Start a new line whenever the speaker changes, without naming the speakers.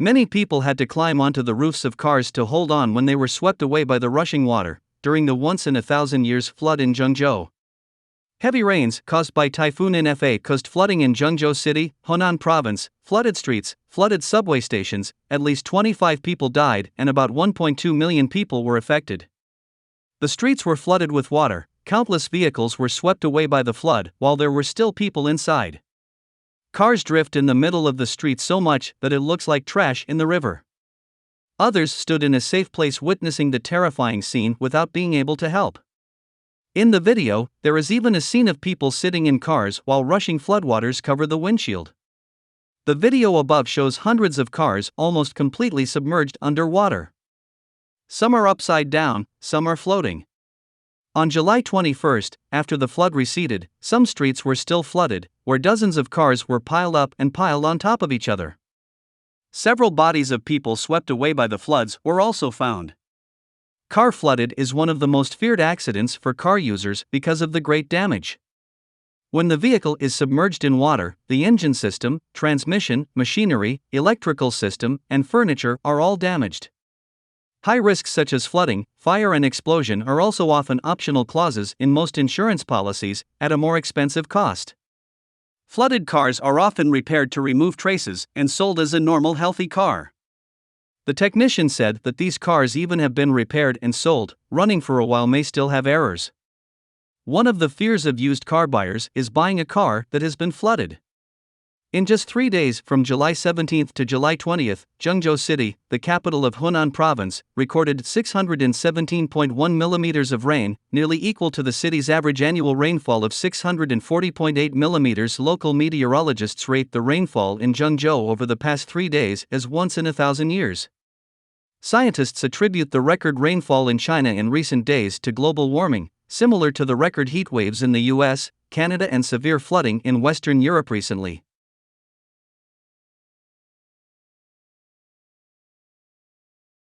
Many people had to climb onto the roofs of cars to hold on when they were swept away by the rushing water during the once-in-a-thousand-years flood in Zhengzhou. Heavy rains caused by Typhoon In-Fa caused flooding in Zhengzhou City, Henan Province, flooded streets, flooded subway stations, at least 25 people died and about 1.2 million people were affected. The streets were flooded with water, countless vehicles were swept away by the flood while there were still people inside. Cars drift in the middle of the street so much that it looks like trash in the river. Others stood in a safe place witnessing the terrifying scene without being able to help. In the video, there is even a scene of people sitting in cars while rushing floodwaters cover the windshield. The video above shows hundreds of cars almost completely submerged underwater. Some are upside down, some are floating. On July 21, after the flood receded, some streets were still flooded, where dozens of cars were piled up and piled on top of each other. Several bodies of people swept away by the floods were also found. Car flooded is one of the most feared accidents for car users because of the great damage. When the vehicle is submerged in water, the engine system, transmission, machinery, electrical system, and furniture are all damaged. High risks such as flooding, fire, and explosion are also often optional clauses in most insurance policies, at a more expensive cost. Flooded cars are often repaired to remove traces and sold as a normal healthy car. The technician said that these cars even have been repaired and sold, running for a while may still have errors. One of the fears of used car buyers is buying a car that has been flooded. In just 3 days, from July 17 to July 20, Zhengzhou City, the capital of Henan Province, recorded 617.1 millimeters of rain, nearly equal to the city's average annual rainfall of 640.8 millimeters. Local meteorologists rate the rainfall in Zhengzhou over the past 3 days as once in a thousand years. Scientists attribute the record rainfall in China in recent days to global warming, similar to the record heat waves in the US, Canada, and severe flooding in Western Europe recently.